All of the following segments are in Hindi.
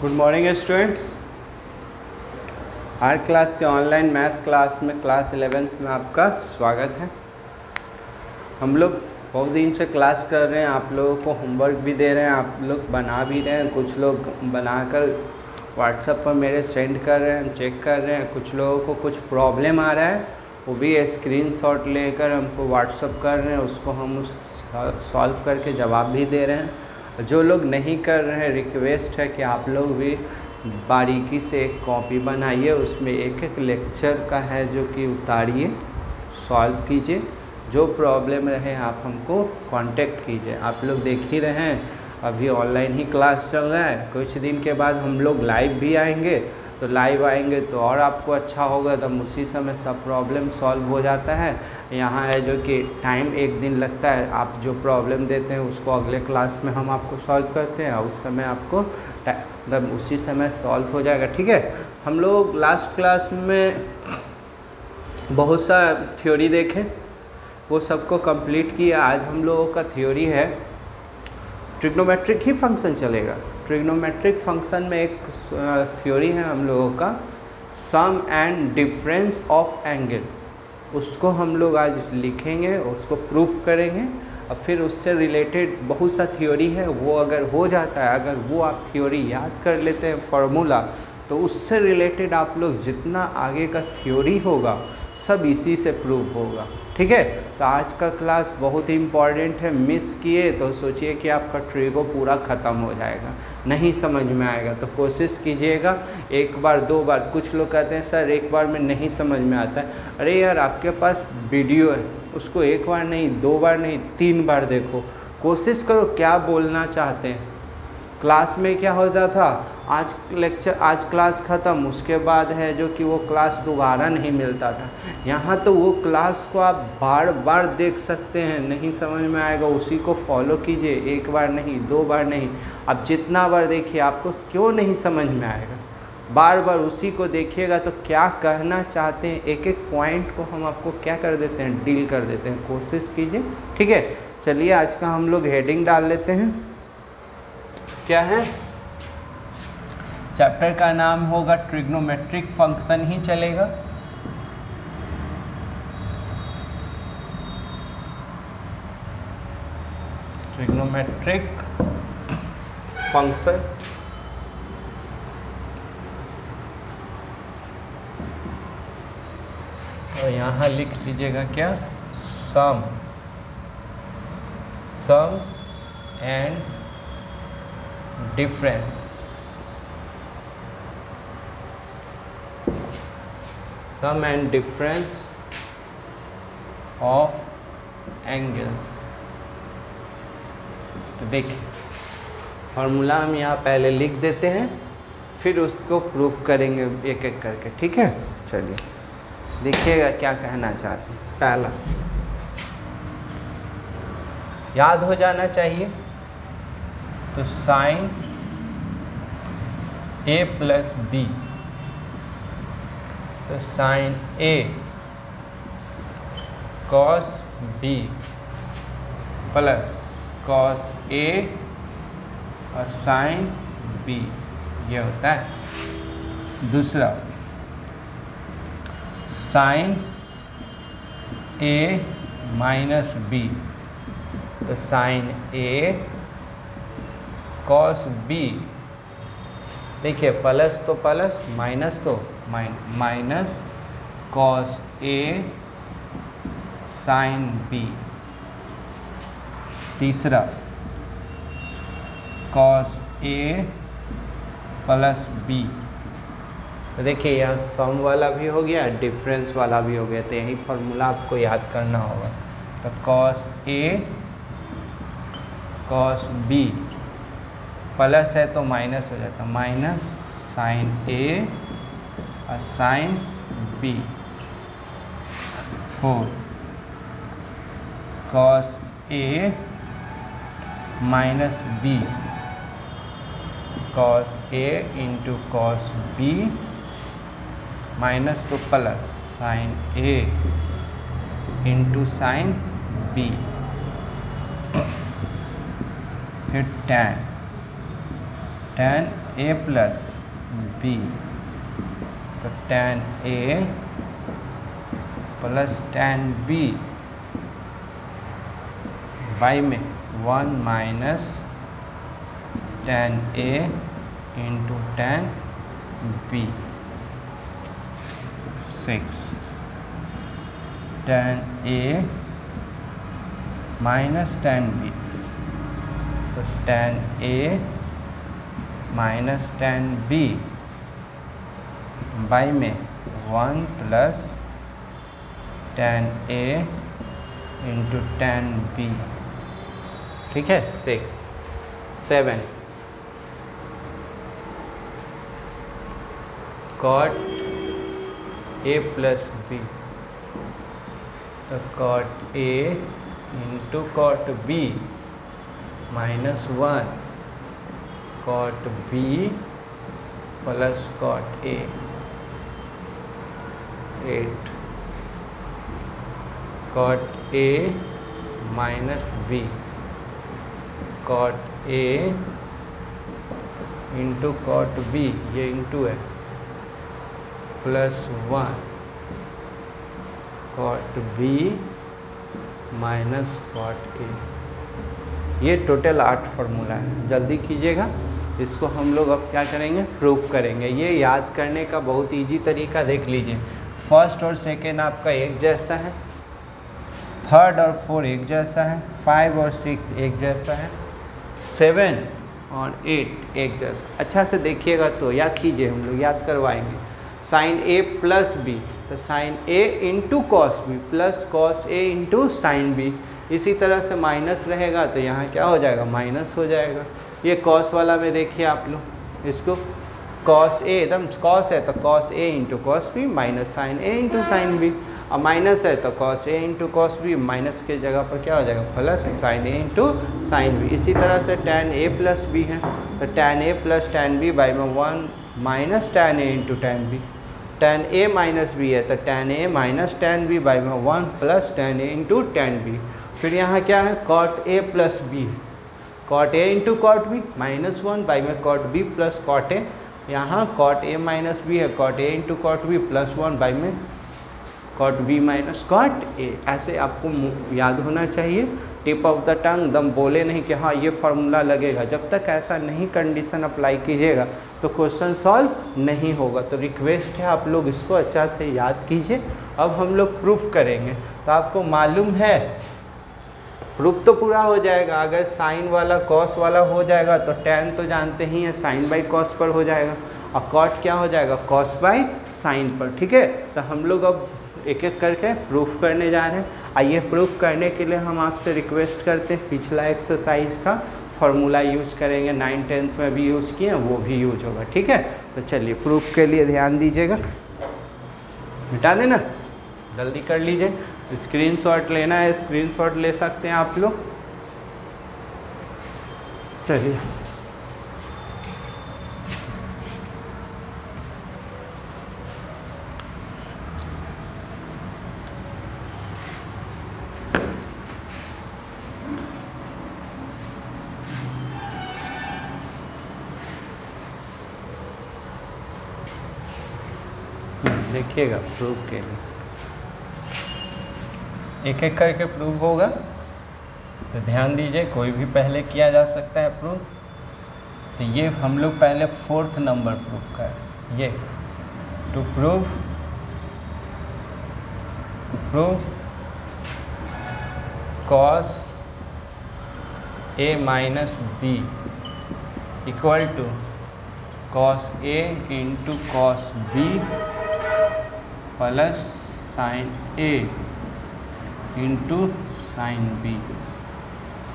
Good morning students. आज क्लास के ऑनलाइन मैथ क्लास में क्लास 11th में आपका स्वागत है। हम लोग बहुत दिन से क्लास कर रहे हैं, आप लोगों को होमवर्क भी दे रहे हैं, आप लोग बना भी रहे हैं, कुछ लोग बनाकर व्हाट्सएप पर मेरे सेंड कर रहे हैं, चेक कर रहे हैं। कुछ लोगों को कुछ प्रॉब्लम आ रहा है, वो भी स्क्रीनशॉट लेकर हमको व्हाट्सएप कर रहे हैं, उसको हम सॉल्व करके जवाब भी दे रहे हैं। जो लोग नहीं कर रहे हैं, रिक्वेस्ट है कि आप लोग भी बारीकी से एक कॉपी बनाइए, उसमें एक एक लेक्चर का है जो कि उतारिए, सॉल्व कीजिए। जो प्रॉब्लम रहे आप हमको कांटेक्ट कीजिए। आप लोग देख ही रहे हैं अभी ऑनलाइन ही क्लास चल रहा है, कुछ दिन के बाद हम लोग लाइव भी आएंगे, तो लाइव आएंगे तो और आपको अच्छा होगा, तब उसी समय सब प्रॉब्लम सॉल्व हो जाता है। यहाँ है जो कि टाइम एक दिन लगता है, आप जो प्रॉब्लम देते हैं उसको अगले क्लास में हम आपको सॉल्व करते हैं, उस समय आपको तब उसी समय सॉल्व हो जाएगा। ठीक है, हम लोग लास्ट क्लास में बहुत सा थ्योरी देखे, वो सबको कंप्लीट किया। आज हम लोगों का थ्योरी है ट्रिग्नोमेट्रिक ही फंक्शन चलेगा। ट्रिग्नोमेट्रिक फंक्शन में एक थ्योरी है हम लोगों का, सम एंड डिफरेंस ऑफ एंगल। उसको हम लोग आज लिखेंगे, उसको प्रूफ करेंगे, और फिर उससे रिलेटेड बहुत सा थ्योरी है। वो अगर हो जाता है, अगर वो आप थ्योरी याद कर लेते हैं फार्मूला, तो उससे रिलेटेड आप लोग जितना आगे का थ्योरी होगा सब इसी से प्रूफ होगा। ठीक है, तो आज का क्लास बहुत ही इम्पॉर्टेंट है, मिस किए तो सोचिए कि आपका ट्रिगो पूरा ख़त्म हो जाएगा, नहीं समझ में आएगा। तो कोशिश कीजिएगा एक बार दो बार। कुछ लोग कहते हैं सर एक बार में नहीं समझ में आता है। अरे यार, आपके पास वीडियो है, उसको एक बार नहीं, दो बार नहीं, 3 बार देखो, कोशिश करो क्या बोलना चाहते हैं। क्लास में क्या होता था, आज लेक्चर, आज क्लास ख़त्म, उसके बाद है जो कि वो क्लास दोबारा नहीं मिलता था। यहाँ तो वो क्लास को आप बार बार देख सकते हैं, नहीं समझ में आएगा उसी को फॉलो कीजिए, एक बार नहीं, 2 बार नहीं, आप जितना बार देखिए, आपको क्यों नहीं समझ में आएगा, बार बार उसी को देखिएगा। तो क्या कहना चाहते हैं, एक एक पॉइंट को हम आपको क्या कर देते हैं, डील कर देते हैं। कोशिश कीजिए। ठीक है, चलिए आज का हम लोग हेडिंग डाल लेते हैं। क्या है, चैप्टर का नाम होगा ट्रिग्नोमेट्रिक फंक्शन ही चलेगा। ट्रिग्नोमेट्रिक फंक्शन, और यहाँ लिख लीजिएगा क्या, sum and difference, sum and difference of angles. तो देखिए फार्मूला हम यहाँ पहले लिख देते हैं, फिर उसको प्रूफ करेंगे एक एक करके। ठीक है, चलिए देखिएगा क्या कहना चाहते हैं। पहला याद हो जाना चाहिए, तो साइन ए प्लस बी, तो sine A cos B plus cos A और साइन बी, ये होता है। दूसरा साइन ए माइनस बी, तो साइन ए कॉस बी, देखिए प्लस तो प्लस, माइनस तो minus cos A sine B. तीसरा कॉस ए प्लस बी, तो देखिए यहाँ सम वाला भी हो गया, डिफरेंस वाला भी हो गया, तो यही फार्मूला आपको याद करना होगा। तो कॉस ए कॉस बी, प्लस है तो माइनस हो जाता, माइनस साइन ए और sine B. 4 cos A minus B, cos A into cos B, minus तो plus sine A into sine B, फिर tan tan A plus B, तो tan A plus tan B by में 1 minus tan A into tan B, 6 tan A minus tan B, तो tan A minus tan B by में 1 plus tan A into tan B, ठीक है। 6 7 cot A प्लस B, तो cot A into cot B minus 1 cot B plus cot A, 8 cot A minus B, cot A into cot B, ये इंटू है, plus 1 cot B minus cot A। ये टोटल 8 फार्मूला है, जल्दी कीजिएगा। इसको हम लोग अब क्या करेंगे, प्रूफ करेंगे। ये याद करने का बहुत इजी तरीका देख लीजिए। फर्स्ट और सेकेंड आपका एक जैसा है, थर्ड और 4 एक जैसा है, 5 और 6 एक जैसा है, 7 और 8 एक जैसा। अच्छा से देखिएगा तो याद कीजिए, हम लोग याद करवाएंगे। साइन A प्लस B, तो sine A into cos B plus cos A into sine B। इसी तरह से माइनस रहेगा तो यहाँ क्या हो जाएगा, माइनस हो जाएगा। ये कॉस वाला में देखिए आप लोग, इसको कॉस A एकदम कॉस है तो cos A into cos B minus sine A into sine B, और माइनस है तो cos A into cos B, minus के जगह पर क्या हो जाएगा, plus sine A into sine B। इसी तरह से tan A प्लस B है, तो tan A plus tan B by में 1 minus tan A into tan B। tan A minus B है तो tan A minus tan B by में 1 plus tan A into tan B। फिर यहाँ क्या है, cot A plus B, cot A into cot B minus 1 by में cot B plus cot A। यहाँ cot A माइनस B है, cot A into cot B plus 1 by में cot B minus cot A। ऐसे आपको याद होना चाहिए, टिप ऑफ द टंग, दम बोले नहीं कि हाँ ये फार्मूला लगेगा। जब तक ऐसा नहीं कंडीशन अप्लाई कीजिएगा तो क्वेश्चन सॉल्व नहीं होगा। तो रिक्वेस्ट है आप लोग इसको अच्छा से याद कीजिए। अब हम लोग प्रूफ करेंगे। तो आपको मालूम है प्रूफ तो पूरा हो जाएगा, अगर साइन वाला कॉस वाला हो जाएगा तो tan तो जानते ही हैं साइन बाई कॉस पर हो जाएगा, और कॉट क्या हो जाएगा, कॉस बाई साइन पर, ठीक है। तो हम लोग अब एक एक करके प्रूफ करने जा रहे हैं। आइए प्रूफ करने के लिए हम आपसे रिक्वेस्ट करते हैं पिछला एक्सरसाइज का फार्मूला यूज करेंगे, 9th 10th में भी यूज़ किए, वो भी यूज होगा, ठीक है। तो चलिए प्रूफ के लिए ध्यान दीजिएगा, मिटा देना, जल्दी कर लीजिए। स्क्रीनशॉट लेना है, स्क्रीनशॉट ले सकते हैं आप लोग। चलिए देखिएगा प्रूफ के लिए एक एक करके प्रूफ होगा, तो ध्यान दीजिए। कोई भी पहले किया जा सकता है प्रूफ। तो ये हम लोग पहले 4th नंबर प्रूफ का है। ये to prove cos A minus B equal to cos A into cos B plus sine A into sine B,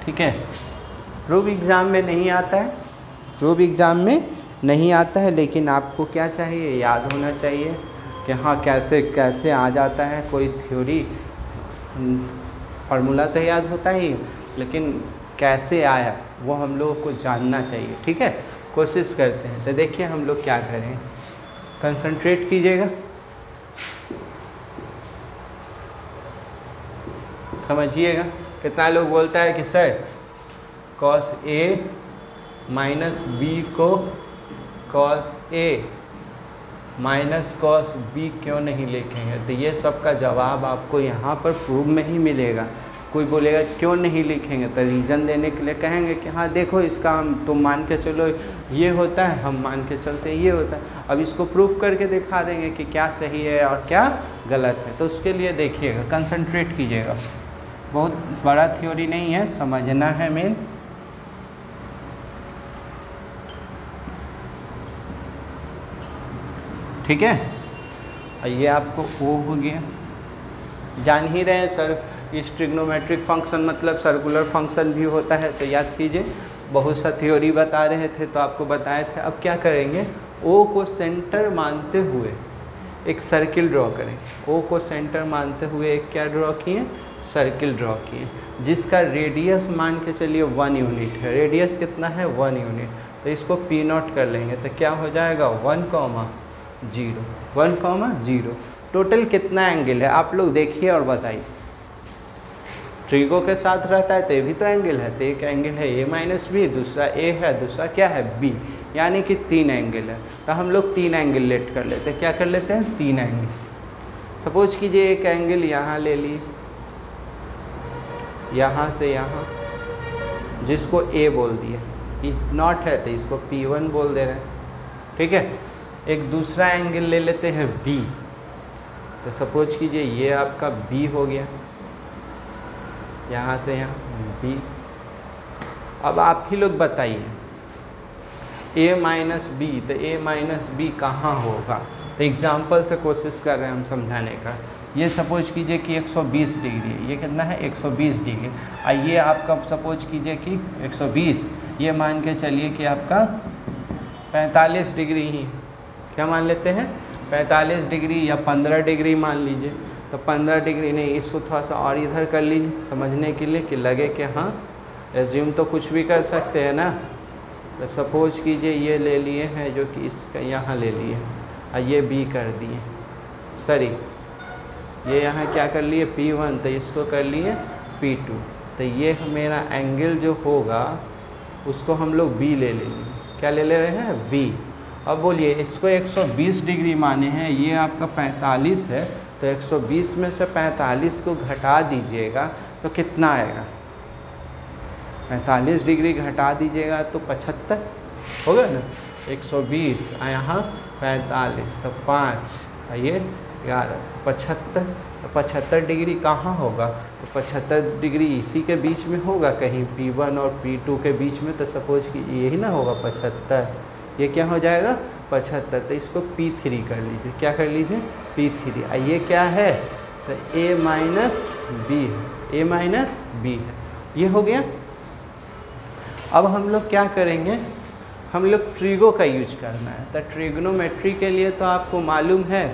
ठीक है। प्रूफ एग्ज़ाम में नहीं आता है, प्रूफ एग्ज़ाम में नहीं आता है, लेकिन आपको क्या चाहिए, याद होना चाहिए कि हाँ कैसे कैसे आ जाता है। कोई थ्योरी फार्मूला तो याद होता ही, लेकिन कैसे आया वो हम लोगों को जानना चाहिए, ठीक है। कोशिश करते हैं। तो देखिए हम लोग क्या करें, कंसंट्रेट कीजिएगा, समझिएगा। कितना लोग बोलता है कि sir cos A minus B को cos A minus cos B क्यों नहीं लिखेंगे? तो ये सब का जवाब आपको यहाँ पर प्रूफ में ही मिलेगा। कोई बोलेगा क्यों नहीं लिखेंगे, तो रीज़न देने के लिए कहेंगे कि हाँ देखो इसका हम तुम मान के चलो ये होता है, हम मान के चलते हैं ये होता है। अब इसको प्रूफ करके दिखा देंगे कि क्या सही है और क्या गलत है। तो उसके लिए देखिएगा, कंसंट्रेट कीजिएगा, बहुत बड़ा थ्योरी नहीं है, समझना है मेन। ठीक है, ये आपको ओ हो गया। जान ही रहे हैं सर, इस ट्रिग्नोमेट्रिक फंक्शन मतलब सर्कुलर फंक्शन भी होता है, तो याद कीजिए बहुत सा थ्योरी बता रहे थे तो आपको बताए थे। अब क्या करेंगे, ओ को सेंटर मानते हुए एक सर्किल ड्रॉ करें। ओ को सेंटर मानते हुए एक क्या ड्रॉ किए, सर्किल ड्रॉ किए, जिसका रेडियस मान के चलिए 1 यूनिट है। रेडियस कितना है, 1 यूनिट। तो इसको पी नॉट कर लेंगे तो क्या हो जाएगा 1, 0 1, 0। टोटल कितना एंगल है आप लोग देखिए और बताइए। ट्रिगो के साथ रहता है तो ये भी तो एंगल है, तो एक एंगल है ए माइनस बी, दूसरा ए है, दूसरा क्या है बी, यानी कि 3 एंगल है। तो हम लोग 3 एंगल लेट कर लेते हैं। क्या कर लेते हैं, 3 एंगल। सपोज कीजिए एक एंगल यहाँ ले लिए, यहाँ से यहाँ, जिसको ए बोल दिए, ई नॉट है तो इसको P1 बोल दे रहे हैं। ठीक है, एक दूसरा एंगल ले लेते हैं बी, तो सपोज कीजिए ये आपका बी हो गया, यहाँ से यहाँ बी। अब आप ही लोग बताइए a माइनस बी, तो a माइनस बी कहाँ होगा? तो एग्जाम्पल से कोशिश कर रहे हैं हम समझाने का। ये सपोज कीजिए कि 120 डिग्री, ये कितना है 120 डिग्री। आइए आपका सपोज कीजिए कि 120, ये मान के चलिए कि आपका 45 डिग्री ही, क्या मान लेते हैं 45 डिग्री या 15 डिग्री मान लीजिए। तो 15 डिग्री नहीं, इसको थोड़ा सा और इधर कर लीजिए समझने के लिए कि लगे कि हाँ एज्यूम तो कुछ भी कर सकते हैं ना। तो सपोज कीजिए ये ले लिए हैं जो कि इसका यहाँ ले लिए और ये बी कर दिए, सॉरी ये यहाँ क्या कर लिए P1, तो इसको कर लिए P2। तो ये मेरा एंगल जो होगा उसको हम लोग B ले लेंगे। क्या ले ले रहे हैं, B। अब बोलिए इसको 120 डिग्री माने हैं, ये आपका 45 है, तो 120 में से 45 को घटा दीजिएगा तो कितना आएगा, 45 डिग्री घटा दीजिएगा तो 75 होगा ना। 120 यहाँ 45 तो 5 ये 11 75, तो 75 डिग्री कहाँ होगा, तो 75 डिग्री इसी के बीच में होगा कहीं P1 और P2 के बीच में। तो सपोज कि यही ना होगा 75, ये क्या हो जाएगा 75। तो इसको P3 कर लीजिए, क्या कर लीजिए P3। ये क्या है, तो A माइनस बी है, A माइनस बी है, ये हो गया। अब हम लोग क्या करेंगे, हम लोग ट्रिगो का यूज करना है। तो ट्रिग्नोमेट्री के लिए तो आपको मालूम है,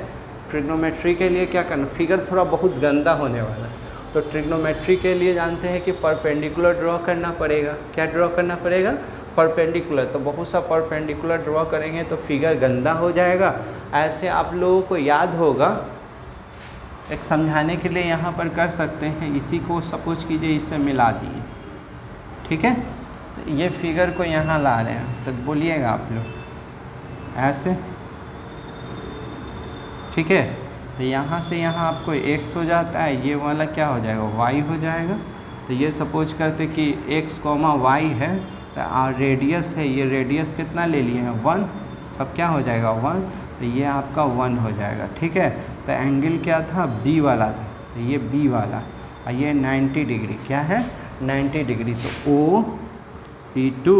ट्रिग्नोमेट्री के लिए क्या करना, फिगर थोड़ा बहुत गंदा होने वाला है। तो ट्रिग्नोमेट्री के लिए जानते हैं कि परपेंडिकुलर ड्रॉ करना पड़ेगा। क्या ड्रॉ करना पड़ेगा, परपेंडिकुलर। तो बहुत सा परपेंडिकुलर ड्रॉ करेंगे तो फिगर गंदा हो जाएगा। ऐसे आप लोगों को याद होगा, एक समझाने के लिए यहाँ पर कर सकते हैं, इसी को सपोज कीजिए इससे मिला दिए, ठीक है। तो ये फिगर को यहाँ ला रहे हैं, तो बोलिएगा आप लोग ऐसे, ठीक है। तो यहाँ से यहाँ आपको x हो जाता है, ये वाला क्या हो जाएगा y हो जाएगा। तो ये सपोज करते कि x, y है, तो रेडियस है, ये रेडियस कितना ले लिए हैं 1, सब क्या हो जाएगा 1, तो ये आपका 1 हो जाएगा, ठीक है। तो एंगल क्या था, b वाला था, तो ये b वाला, और ये 90 डिग्री, क्या है 90 डिग्री। तो O P2,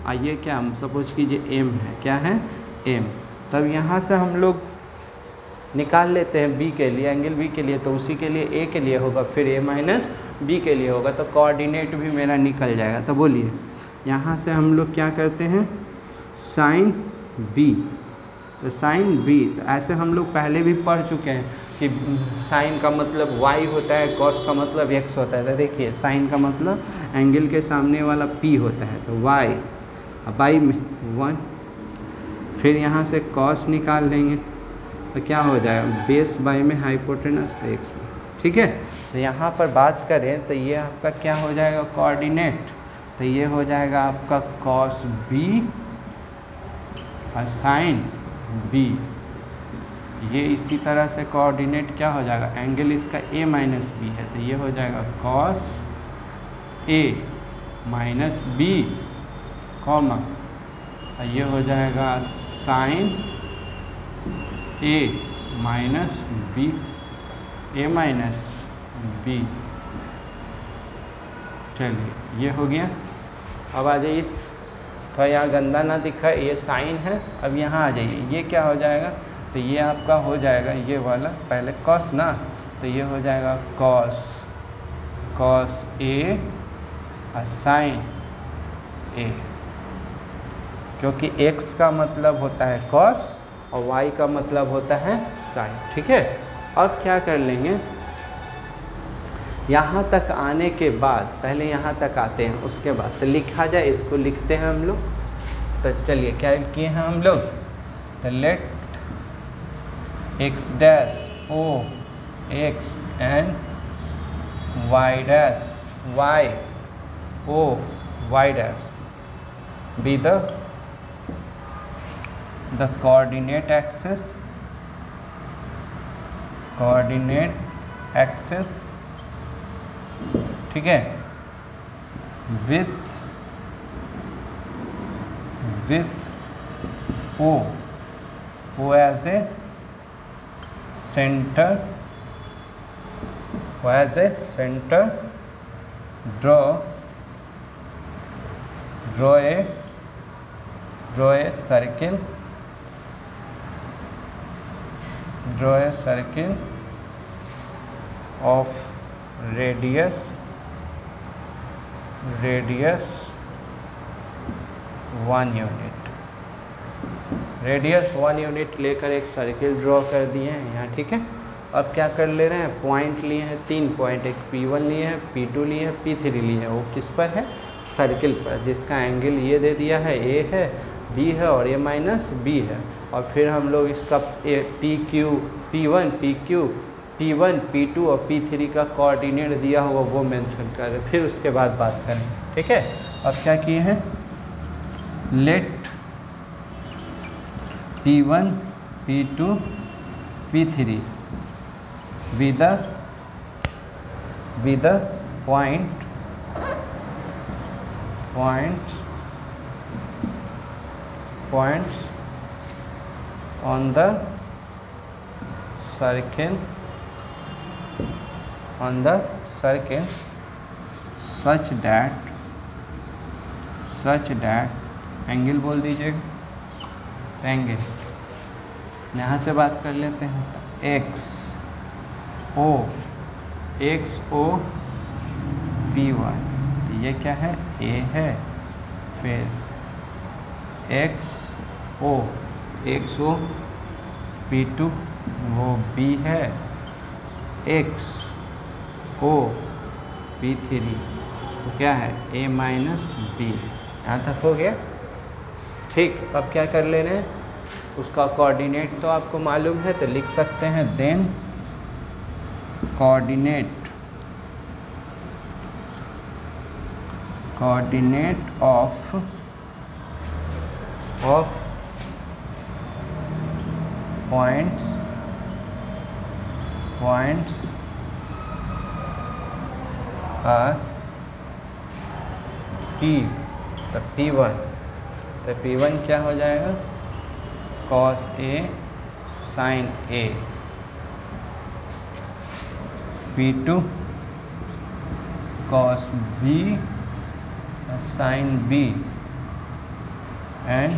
और ये क्या हम सपोज कीजिए m है, क्या है m। तब यहाँ से हम लोग निकाल लेते हैं b के लिए, एंगल b के लिए, तो उसी के लिए a के लिए होगा, फिर a माइनस b के लिए होगा, तो कोऑर्डिनेट भी मेरा निकल जाएगा। तो बोलिए यहाँ से हम लोग क्या करते हैं, साइन b, तो साइन b, तो ऐसे हम लोग पहले भी पढ़ चुके हैं कि साइन का मतलब y होता है, कॉस का मतलब x होता है। तो देखिए साइन का मतलब एंगल के सामने वाला p होता है, तो y, बाई में 1, फिर यहाँ से कॉस निकाल लेंगे, तो क्या हो जाएगा बेस बाई में हाइपोटेनस, तो x में, ठीक है। तो यहाँ पर बात करें तो ये आपका क्या हो जाएगा कोऑर्डिनेट, तो ये हो जाएगा आपका कॉस बी और साइन बी। ये इसी तरह से कोऑर्डिनेट क्या हो जाएगा, एंगल इसका a माइनस बी है, तो ये हो जाएगा cos a minus B comma, और ये हो जाएगा sine a minus B, a minus B. चलिए ये हो गया। अब आ जाइए, थोड़ा यहाँ गंदा ना दिखा, ये साइन है। अब यहाँ आ जाइए, ये क्या हो जाएगा, तो ये आपका हो जाएगा ये वाला, पहले कॉस ना, तो ये हो जाएगा कॉस ए और साइन ए, क्योंकि x का मतलब होता है कॉस और y का मतलब होता है साइन। ठीक है, अब क्या कर लेंगे, यहाँ तक आने के बाद, पहले यहाँ तक आते हैं, उसके बाद तो लिखा जाए, इसको लिखते हैं हम लोग। तो चलिए क्या किए हैं हम लोग, तो let x dash o x and y dash y o y dash be the coordinate axis, ठीक है, with o as a center, draw a circle of radius 1 unit. Radius 1 unit लेकर एक सर्किल ड्रॉ कर दिए हैं यहाँ। ठीक है, अब क्या कर ले रहे हैं, पॉइंट लिए हैं 3 पॉइंट, एक P1 लिए हैं, P2 लिए हैं, P3 लिए हैं। वो किस पर है, सर्किल पर, जिसका एंगल ये दे दिया है, A है, B है और A माइनस B है। और फिर हम लोग इसका P1, PQ, P1, P2 और P3 का कोऑर्डिनेट दिया हुआ वो मेंशन करें, फिर उसके बाद बात करें। ठीक है, अब क्या किए हैं, late P1, P2, P3 be the points on the circle such that angle बोल दीजिएगा, एंगल यहाँ से बात कर लेते हैं, XO P1, तो ये क्या है, A है, फिर XO P2 वो B है, XO P3 तो क्या है, A माइनस B। यहाँ तक हो गया। ठीक, अब क्या कर ले रहे हैं, उसका कोऑर्डिनेट तो आपको मालूम है, तो लिख सकते हैं then coordinate of points are P, तो P1 क्या हो जाएगा, cos A sin A, P2 cos B sin B, and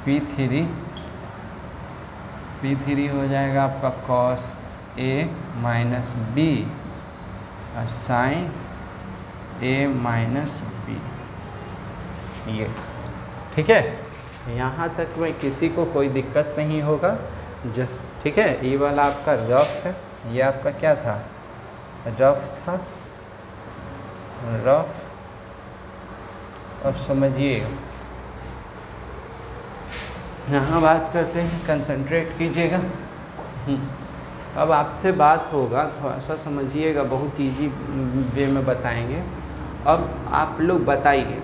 P3 हो जाएगा आपका cos A माइनस B और sin A माइनस B। ये ठीक है, यहाँ तक में किसी को कोई दिक्कत नहीं होगा। जो ठीक है, ये वाला आपका रफ है, ये आपका क्या था, रफ। अब समझिए, यहाँ बात करते हैं, कंसंट्रेट कीजिएगा। अब आपसे बात होगा, थोड़ा सा समझिएगा, बहुत इजी वे में बताएंगे। अब आप लोग बताइए,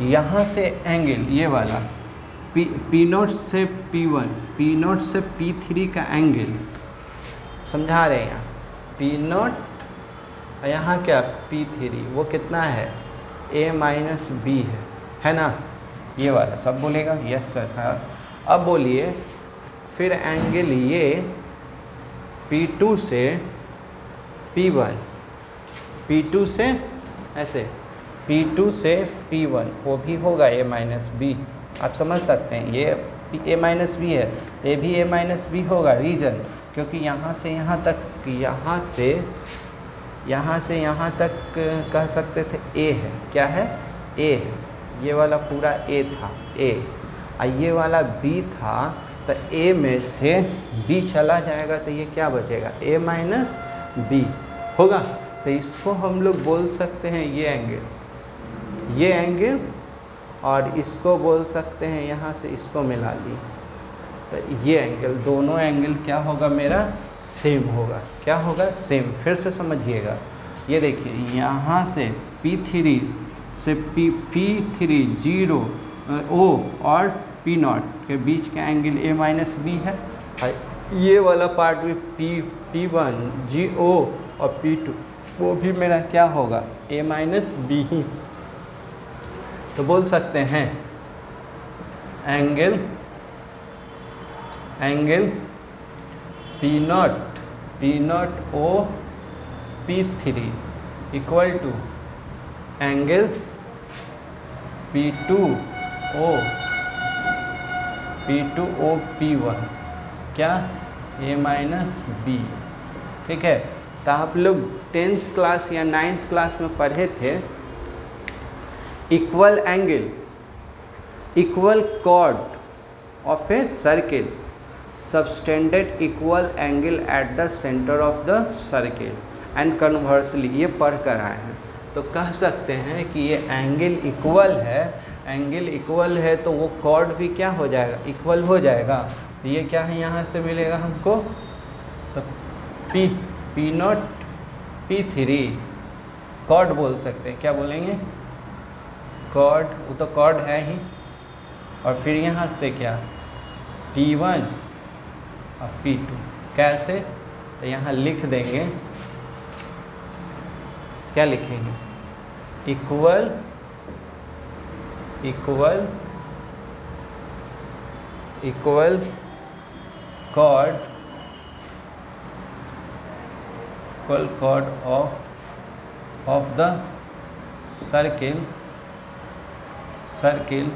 यहाँ से एंगल ये वाला P0 से P1, P0 से P3 का एंगल समझा रहे हैं यहाँ, P0 और यहाँ क्या P3, वो कितना है A माइनस B है ना, ये वाला सब बोलेगा यस सर। हाँ अब बोलिए फिर एंगल ये P2 से P1, P2 से ऐसे P2 से P1 वो भी होगा A माइनस बी, आप समझ सकते हैं ये A माइनस बी है तो ये भी A माइनस बी होगा। रीज़न क्योंकि यहाँ से यहाँ तक, यहाँ से यहाँ तक कह सकते थे A है, क्या है A है, ये वाला पूरा A था A, और ये वाला B था, तो A में से B चला जाएगा तो ये क्या बचेगा A माइनस बी होगा। तो इसको हम लोग बोल सकते हैं ये एंगल और इसको बोल सकते हैं यहाँ से इसको मिला ली तो ये एंगल, दोनों एंगल क्या होगा मेरा सेम होगा। क्या होगा सेम। फिर से समझिएगा, ये देखिए यहाँ से P3 से P3 0 O और P0 के बीच का एंगल A माइनस बी है, और ये वाला पार्ट भी P1 GO और P2 वो भी मेरा क्या होगा A माइनस बी ही। तो बोल सकते हैं angle P0 O P3 equal to angle P2 O P1 क्या A माइनस बी। ठीक है, तो आप लोग 10th क्लास या 9th क्लास में पढ़े थे equal angle, equal cord of a circle subtended equal angle at the centre of the circle and conversely, ये पढ़ कर आए हैं। तो कह सकते हैं कि ये एंगल इक्वल है तो वो कॉर्ड भी क्या हो जाएगा इक्वल हो जाएगा। तो ये क्या है यहाँ से मिलेगा हमको, तो P0 P3 कॉर्ड बोल सकते हैं, क्या बोलेंगे कॉर्ड, वो तो कॉर्ड है ही। और फिर यहाँ से क्या P1 और P2 कैसे, तो यहाँ लिख देंगे, क्या लिखेंगे equal cord of the circle subtend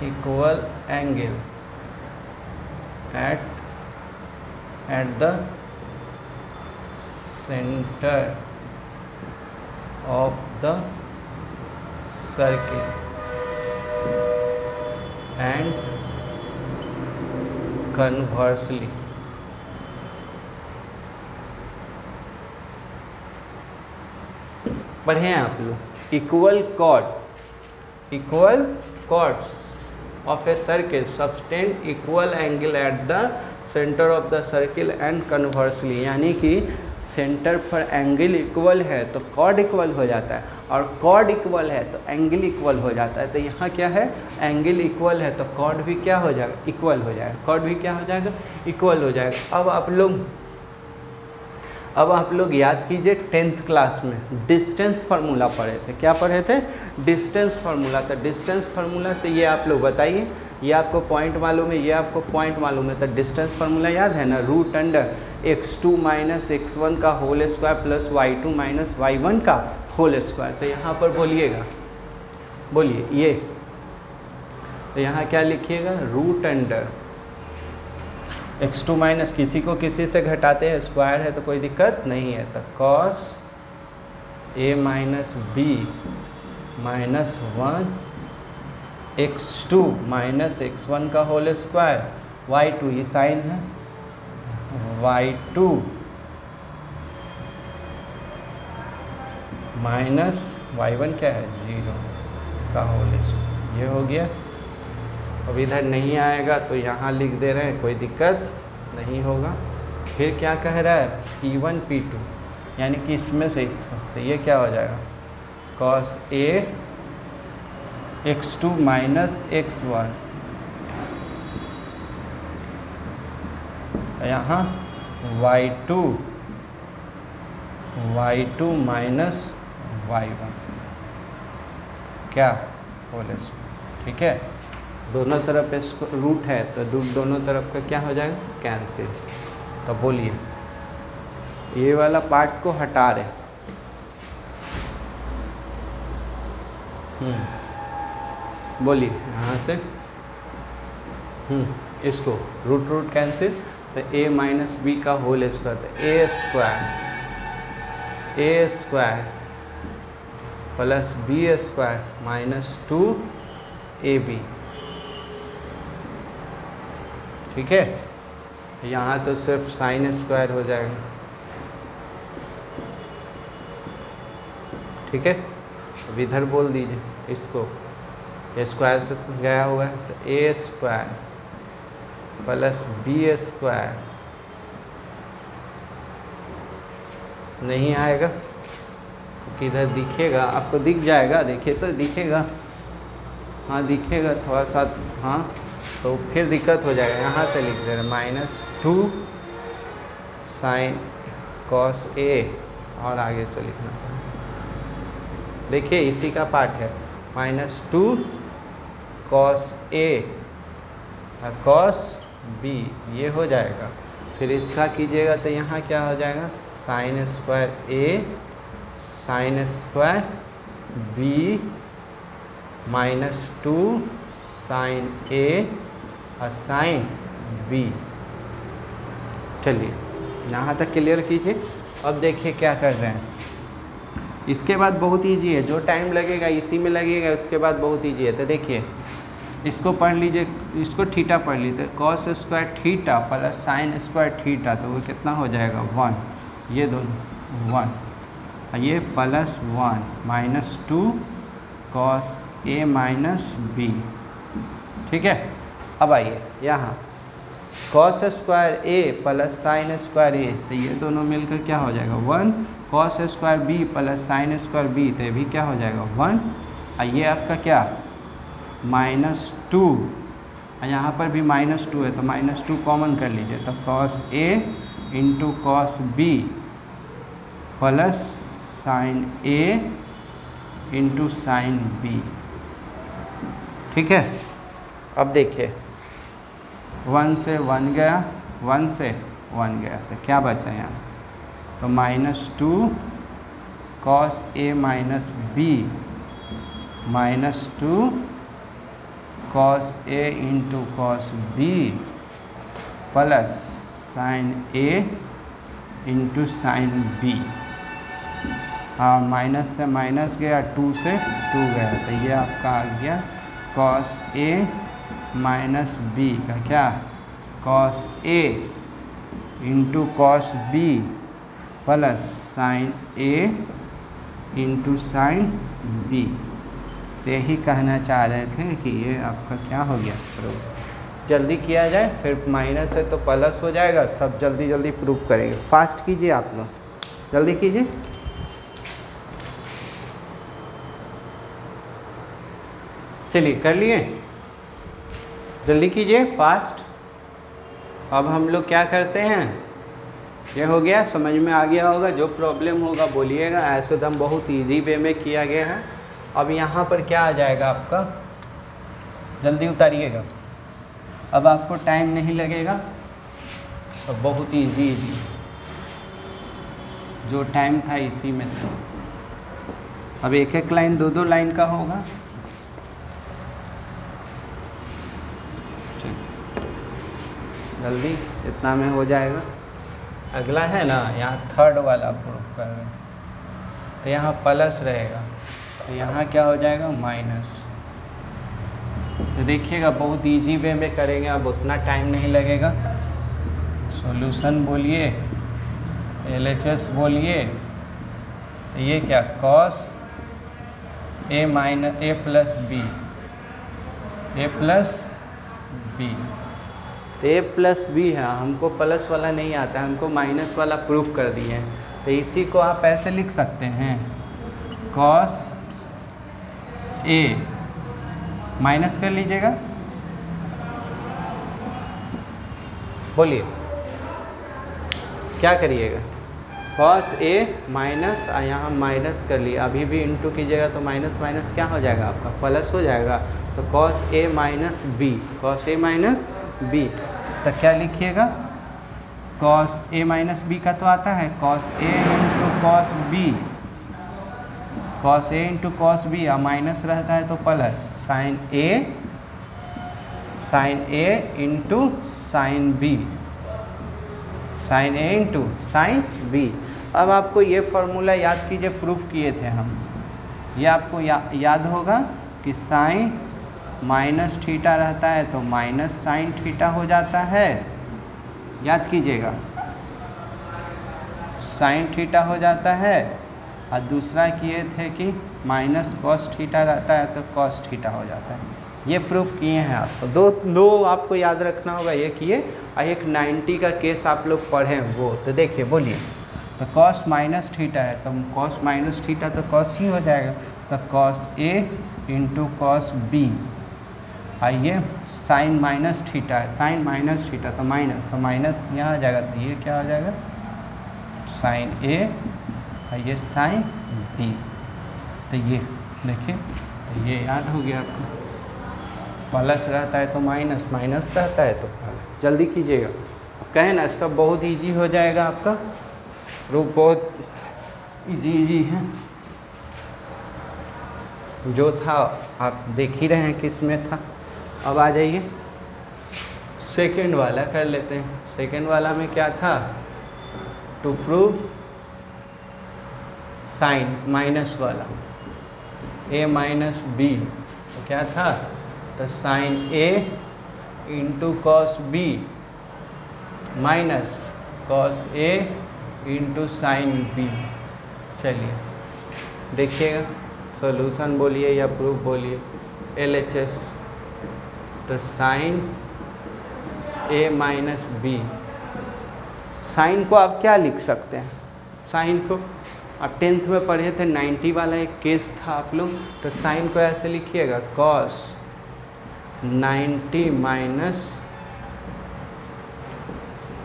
equal angle at the center of the circle and conversely। पढ़े हैं आप लोग equal chords of a circle subtend equal angle at the centre of the circle and conversely, यानी कि सेंटर पर एंगल इक्वल है तो कॉर्ड इक्वल हो जाता है, और कॉर्ड इक्वल है तो एंगल इक्वल हो जाता है। तो यहाँ क्या है एंगल इक्वल है तो कॉर्ड भी क्या हो जाएगा इक्वल हो जाएगा, कॉर्ड भी क्या हो जाएगा इक्वल हो जाएगा। अब आप लोग याद कीजिए 10th क्लास में डिस्टेंस फार्मूला पढ़े थे, क्या पढ़े थे डिस्टेंस फार्मूला। तो डिस्टेंस फार्मूला से ये आप लोग बताइए, ये आपको पॉइंट मालूम है, ये आपको पॉइंट मालूम है, तो डिस्टेंस फार्मूला याद है ना, root under x2 minus x1 का whole square plus y2 minus y1 का होल स्क्वायर। तो यहाँ पर बोलिए ये, तो यहाँ क्या लिखिएगा रूट अंडर x2 माइनस किसी को किसी से घटाते हैं, स्क्वायर है तो कोई दिक्कत नहीं है, तो cos a minus B minus 1 x2 minus x1 का होल स्क्वायर y2 ये साइन है y2 माइनस y1 क्या है 0 का होल स्क्वायर, ये हो गया। अब इधर नहीं आएगा तो यहाँ लिख दे रहे हैं, कोई दिक्कत नहीं होगा। फिर क्या कह रहा है P1 P2 यानी कि इसमें से इसको, तो ये क्या हो जाएगा cos A x2 minus x1, यहाँ y2 माइनस y1 क्या होल स्क्वायर, ठीक है। दोनों तरफ इसको रूट है तो दोनों तरफ का क्या हो जाएगा कैंसिल। तो बोलिए ये वाला पार्ट को हटा रहे, बोलिए यहाँ से इसको रूट कैंसिल, तो a माइनस बी का होल स्क्वायर, तो a square plus B square minus 2ab, ठीक है। यहाँ तो सिर्फ साइन स्क्वायर हो जाएगा, ठीक है। अब इधर बोल दीजिए इसको, स्क्वायर से गया हुआ है तो a square plus B square नहीं आएगा क्योंकि इधर दिखेगा, आपको दिख जाएगा, देखिए तो दिखेगा, हाँ दिखेगा थोड़ा सा, हाँ तो फिर दिक्कत हो जाएगा। यहाँ से लिख दे रहे माइनस 2 साइन कॉस ए, और आगे से लिखना, देखिए इसी का पार्ट है, माइनस 2 कॉस ए कॉस बी, ये हो जाएगा। फिर इसका कीजिएगा तो यहाँ क्या हो जाएगा sine square A sine square B minus 2 sine A और साइन बी। चलिए यहाँ तक क्लियर कीजिए। अब देखिए क्या कर रहे हैं, इसके बाद बहुत ईजी है, जो टाइम लगेगा इसी में लगेगा, उसके बाद बहुत ईजी है। तो देखिए इसको पढ़ लीजिए, इसको थीटा पढ़ लीजिए, cos square theta plus sine square theta, तो वो कितना हो जाएगा 1, ये दोनों 1, और ये plus 1 minus 2 cos A minus B, ठीक है। अब आइए यहाँ cos square A plus sine square A, तो ये दोनों मिलकर क्या हो जाएगा 1, cos square B plus sine square B, तो ये भी क्या हो जाएगा 1, और ये आपका क्या माइनस 2, और यहाँ पर भी माइनस 2 है तो माइनस 2 कॉमन कर लीजिए, तो cos A into cos B plus sine A into sine B, ठीक है। अब देखिए 1 से 1 गया, 1 से 1 गया, तो क्या बचा यहाँ, तो minus 2 cos A minus B minus 2 cos A into cos B plus sine A into sine B. हाँ माइनस से माइनस गया, 2 से 2 गया, तो ये आपका आ गया कॉस ए माइनस बी का क्या cos A into cos B plus sine A into sine B. तो यही कहना चाह रहे थे कि ये आपका क्या हो गया प्रूफ। जल्दी किया जाए, फिर माइनस है तो प्लस हो जाएगा, सब जल्दी जल्दी प्रूफ करेंगे। फास्ट कीजिए आप लोग, जल्दी कीजिए। चलिए कर लिए, जल्दी कीजिए फास्ट। अब हम लोग क्या करते हैं, ये हो गया, समझ में आ गया होगा, जो प्रॉब्लम होगा बोलिएगा, ऐसे तो हम बहुत इजी वे में किया गया है। अब यहाँ पर क्या आ जाएगा आपका, जल्दी उतारिएगा, अब आपको टाइम नहीं लगेगा, अब बहुत इजी जो टाइम था इसी में था। अब एक एक लाइन 2-2 लाइन का होगा। जल्दी इतना में हो जाएगा। अगला है ना, यहाँ थर्ड वाला प्रूफ कर रहे हैं, तो यहाँ प्लस रहेगा, तो यहाँ क्या हो जाएगा माइनस। तो देखिएगा बहुत इजी वे में करेंगे, अब उतना टाइम नहीं लगेगा। सॉल्यूशन बोलिए, LHS बोलिए, ये क्या cos A minus A plus B, A plus B. तो ए प्लस बी है, हमको प्लस वाला नहीं आता है, हमको माइनस वाला प्रूफ कर दिए हैं। तो इसी को आप ऐसे लिख सकते हैं कॉस ए, माइनस कर लीजिएगा, बोलिए क्या करिएगा, कॉस ए माइनस, यहाँ माइनस कर लिया, अभी भी इंटू कीजिएगा तो माइनस माइनस क्या हो जाएगा आपका, प्लस हो जाएगा। तो cos A minus B, cos A minus B, तो क्या लिखिएगा, कॉस ए माइनस बी का तो आता है cos A into cos B, cos A into cos B, और माइनस रहता है तो plus, sine A into sine B, sign A into sine B. अब आपको ये फॉर्मूला याद कीजिए, प्रूफ किए थे हम, ये आपको याद होगा कि साइन माइनस थीटा रहता है तो माइनस साइन थीटा हो जाता है, याद कीजिएगा, साइन थीटा हो जाता है। और दूसरा किए थे कि माइनस कॉस थीटा रहता है तो कॉस थीटा हो जाता है। ये प्रूफ किए हैं आपको, दो आपको याद रखना होगा, ये किए, और एक 90 का केस आप लोग पढ़े वो। तो देखिए बोलिए, तो कॉस माइनस थीटा है तो कॉस माइनस थीटा तो कॉस ही हो जाएगा, तो cos A into cos B, आइए साइन माइनस थीटा है, साइन माइनस थीटा तो माइनस यहाँ आ जाएगा, तो ये क्या हो जाएगा, साइन ए, और ये साइन बी। तो ये देखिए, तो ये याद हो गया आपको, प्लस रहता है तो माइनस, माइनस रहता है तो प्लस। जल्दी कीजिएगा, कहें ना सब बहुत इजी हो जाएगा आपका, रूप बहुत इजी है, जो था आप देख ही रहे हैं किस में था। अब आ जाइए सेकेंड वाला कर लेते हैं। सेकेंड वाला में क्या था, टू प्रूव साइन माइनस वाला ए माइनस बी, तो क्या था, तो sine A into cos B minus cos A into sine B. चलिए देखिएगा, सॉल्यूशन बोलिए या प्रूफ बोलिए, LHS, तो sine A minus B, sine को आप क्या लिख सकते हैं, साइन को आप 10th में पढ़े थे, 90 वाला एक केस था आप लोग, तो साइन को ऐसे लिखिएगा, कॉस 90 माइनस,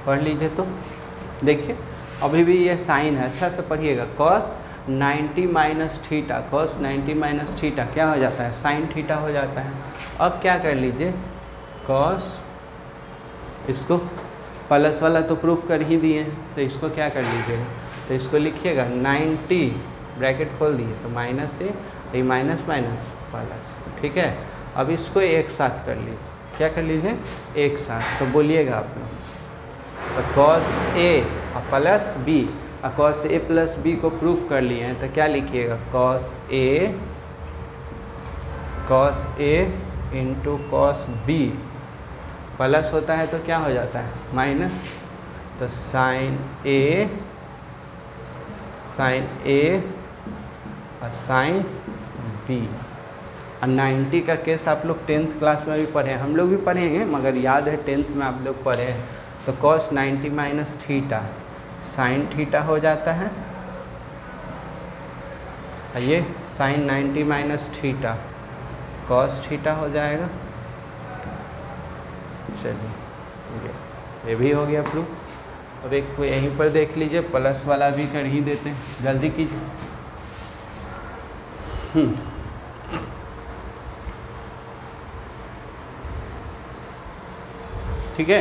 पढ़ लीजिए तो देखिए, अभी भी ये साइन है, अच्छा से पढ़िएगा, cos 90 minus theta, cos 90 minus theta क्या हो जाता है, साइन थीटा हो जाता है। अब क्या कर लीजिए, कॉस, इसको प्लस वाला तो प्रूफ कर ही दिए हैं, तो इसको क्या कर लीजिएगा, तो इसको लिखिएगा 90 ब्रैकेट खोल दिए तो माइनस है, ये माइनस माइनस प्लस, ठीक है। अब इसको एक साथ कर लीजिए, क्या कर लीजिए, एक साथ, तो बोलिएगा आप लोग, तो कॉस ए और प्लस बी, और कॉस ए प्लस बी को प्रूफ कर लिए हैं, तो क्या लिखिएगा, cos A into cos B, plus होता है तो क्या हो जाता है, माइनस, तो साइन ए और साइन बी। और 90 का केस आप लोग 10th क्लास में भी पढ़े हैं, हम लोग भी पढ़ेंगे, मगर याद है 10th में आप लोग पढ़े हैं। तो cos 90 minus theta sine theta हो जाता है, और ये sine 90 minus theta cos theta हो जाएगा। चलिए ये भी हो गया प्रूफ। अब एक को यहीं पर देख लीजिए, प्लस वाला भी कर ही देते हैं, जल्दी कीजिए। ठीक है,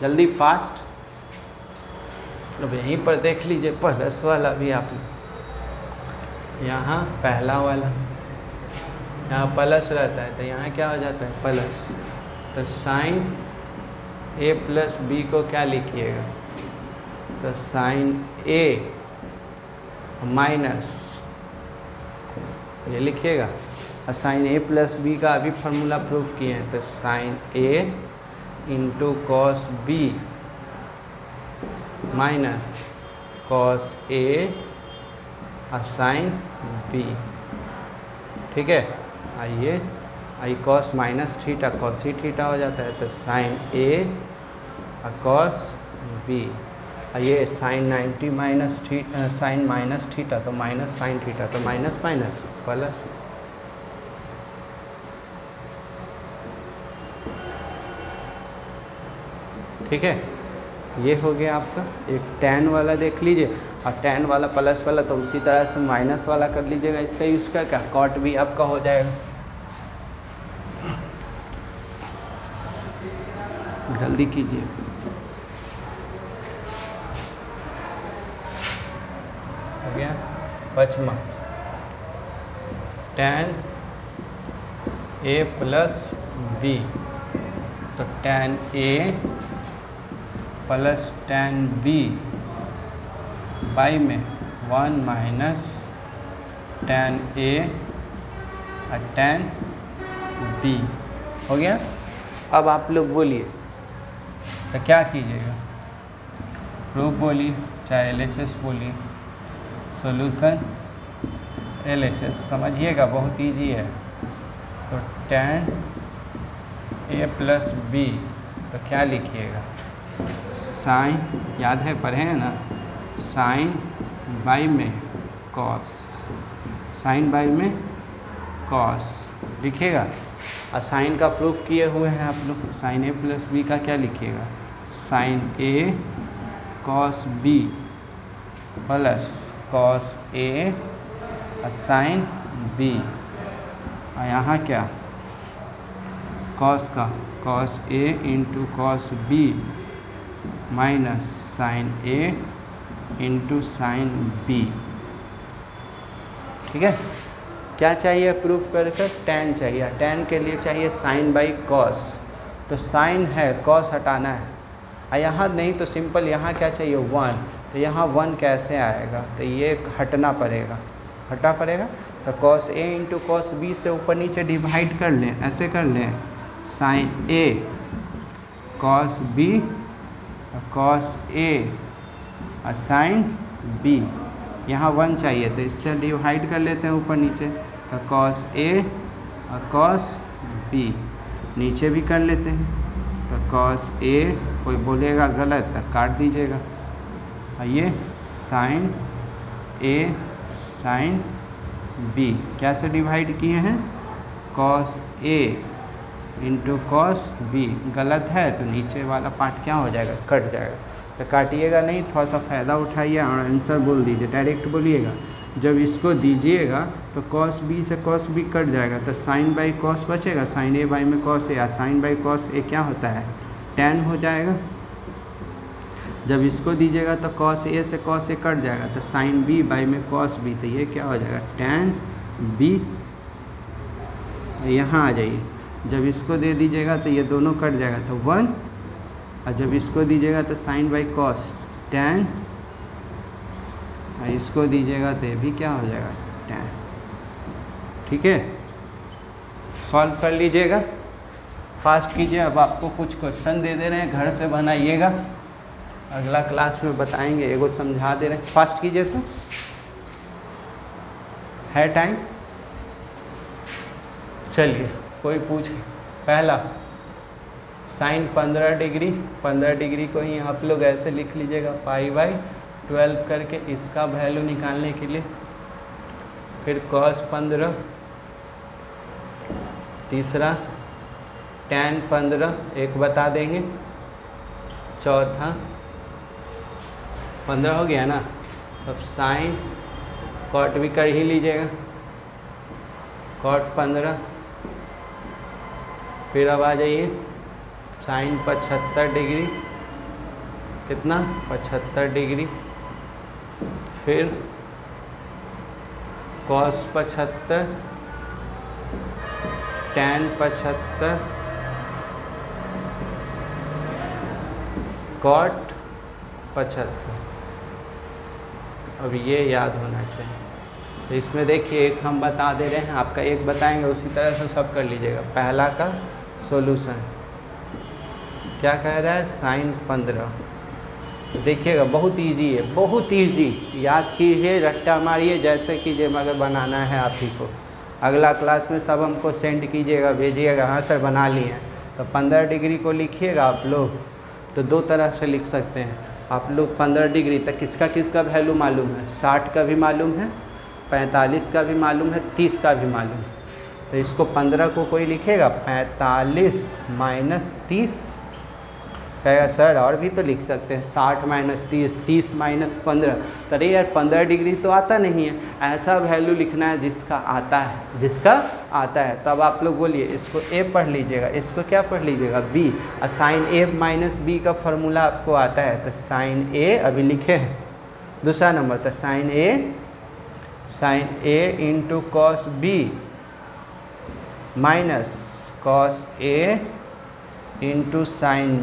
जल्दी फास्ट। अब यहीं पर देख लीजिए प्लस वाला भी आप, यहाँ पहला वाला, यहाँ प्लस रहता है तो यहाँ क्या हो जाता है, प्लस, तो साइन ए प्लस बी को क्या लिखिएगा, तो साइन ए माइनस, ये लिखिएगा, और साइन ए प्लस बी का अभी फार्मूला प्रूफ किए हैं, तो sine A into cos B minus cos A sine B. ठीक है, आइए आई कॉस माइनस थीटा कॉस ही थीटा हो जाता है, तो साइन ए कॉस बी। ये sine 90 minus sine minus theta तो माइनस साइन थीटा, तो माइनस माइनस प्लस। ठीक है, ये हो गया आपका। एक tan वाला देख लीजिए, और tan वाला प्लस वाला तो उसी तरह से माइनस वाला कर लीजिएगा। इसका यूज़ का क्या कॉट भी आपका हो जाएगा। जल्दी कीजिए। हो गया पचमा tan a प्लस बी, तो tan a plus tan b by में 1 माइनस tan a और tan b हो गया। अब आप लोग बोलिए तो क्या कीजिएगा, प्रूफ बोलिए चाहे LHS बोलिए, सॉल्यूशन LHS समझिएगा, बहुत इजी है। तो tan a प्लस बी, तो क्या लिखिएगा, साइन, याद है पढ़े हैं ना, साइन बाई में कॉस, साइन बाई में कॉस लिखिएगा। और साइन का प्रूफ किए हुए हैं आप लोग, साइन ए प्लस बी का क्या लिखिएगा, sine A cos B plus cos A और साइन बी, और यहाँ क्या कॉस का cos A into cos B minus sine A into sine B. ठीक है, क्या चाहिए प्रूफ करके, tan चाहिए। tan के लिए चाहिए साइन बाई कॉस, तो साइन है कॉस हटाना है, और यहाँ नहीं तो सिंपल यहाँ क्या चाहिए 1, तो यहाँ 1 कैसे आएगा, तो ये हटना पड़ेगा, हटा पड़ेगा। तो cos A into cos B से ऊपर नीचे डिवाइड कर लें, ऐसे कर लें, sign A cos B cos A और साइन बी, यहाँ 1 चाहिए तो इससे डिवाइड कर लेते हैं ऊपर नीचे, तो कॉस ए और कॉस बी, नीचे भी कर लेते हैं, तो कॉस ए, कोई बोलेगा गलत तो काट दीजिएगा, और ये साइन ए साइन बी कैसे डिवाइड किए हैं, cos A into cos B, गलत है तो नीचे वाला पार्ट क्या हो जाएगा, कट जाएगा। तो काटिएगा नहीं, थोड़ा सा फ़ायदा उठाइए और आंसर बोल दीजिए, डायरेक्ट बोलिएगा। जब इसको दीजिएगा तो कॉस बी से कॉस बी कट जाएगा, तो साइन बाई कॉस बचेगा, साइन ए बाई में कॉस ए, या साइन बाई कॉस ए क्या होता है tan हो जाएगा। जब इसको दीजिएगा तो कॉस ए से कॉस ए कट जाएगा, तो साइन बी बाई में कॉस बी, तो ये क्या हो जाएगा tan बी। यहाँ आ जाइए, जब इसको दे दीजिएगा तो ये दोनों कट जाएगा, तो 1, और जब इसको दीजिएगा तो साइन बाई कॉस tan, और इसको दीजिएगा तो ये भी क्या हो जाएगा tan। ठीक है, सॉल्व कर लीजिएगा, फास्ट कीजिए। अब आपको कुछ क्वेश्चन दे दे रहे हैं, घर से बनाइएगा, अगला क्लास में बताएंगे, एगो समझा दे रहे हैं, फास्ट कीजिए। तो है टाइम, चलिए कोई पूछे। पहला साइन 15 डिग्री, 15 डिग्री को ही आप लोग ऐसे लिख लीजिएगा π/12 करके, इसका वैल्यू निकालने के लिए। फिर cos 15, तीसरा tan 15 एक बता देंगे, चौथा 15 हो गया ना, अब साइन कॉट भी कर ही लीजिएगा, cot 15। फिर अब आ जाइए साइन 75 डिग्री, कितना 75 डिग्री, फिर cos 75, tan 75, cot 75। अब ये याद होना चाहिए। तो इसमें देखिए एक हम बता दे रहे हैं, आपका एक बताएंगे, उसी तरह से सब कर लीजिएगा। पहला का सॉल्यूशन क्या कह रहा है, साइन 15 देखिएगा बहुत इजी है, बहुत इजी। याद कीजिए, रट्टा मारिए, जैसे कीजिए मगर बनाना है आप ही को। अगला क्लास में सब हमको सेंड कीजिएगा, भेजिएगा, हाँ सर बना लिए। तो 15 डिग्री को लिखिएगा आप लोग, तो दो तरह से लिख सकते हैं आप लोग। 15 डिग्री तक किसका किसका वैल्यू मालूम है? 60 का भी मालूम है, 45 का भी मालूम है, 30 का भी मालूम है। तो इसको 15 को कोई लिखेगा 45 माइनस 30, कहेगा सर और भी तो लिख सकते हैं 60 माइनस 30, 30 माइनस 15। तो अरे यार 15 डिग्री तो आता नहीं है, ऐसा वैल्यू लिखना है जिसका आता है, जिसका आता है। तब आप लोग बोलिए, इसको ए पढ़ लीजिएगा, इसको क्या पढ़ लीजिएगा? बी। और साइन ए माइनस बी का फॉर्मूला आपको आता है, तो साइन ए अभी लिखे हैं दूसरा नंबर, तो sine A into cos B minus cos A into sine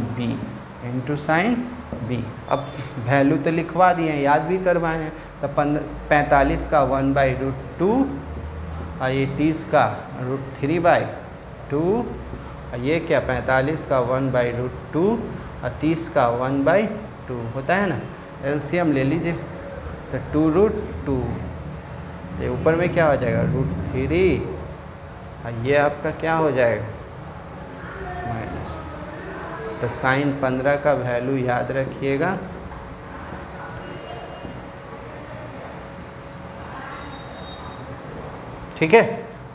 B. अब वैल्यू तो लिखवा दिए हैं, याद भी करवाए हैं। तो 45 का 1/√2 और ये 30 का √3/2 और ये क्या 45 का 1/√2 और 30 का 1/2 होता है ना। एलसीएम ले लीजिए, तो 2√2, तो ऊपर में क्या हो जाएगा √3 और ये आपका क्या हो जाएगा माइनस। तो साइन 15 का वैल्यू याद रखिएगा, ठीक है।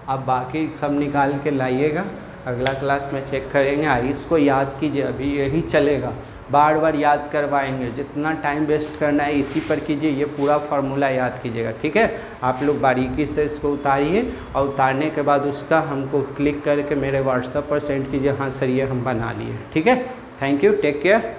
अब बाकी सब निकाल के लाइएगा, अगला क्लास में चेक करेंगे। इसको याद कीजिए, अभी यही चलेगा, बार बार याद करवाएंगे। जितना टाइम वेस्ट करना है इसी पर कीजिए, ये पूरा फार्मूला याद कीजिएगा, ठीक है। आप लोग बारीकी से इसको उतारिए और उतारने के बाद उसका हमको क्लिक करके मेरे व्हाट्सएप पर सेंड कीजिए, हाँ सर ये हम बना लिए, ठीक है। Thank you, take care.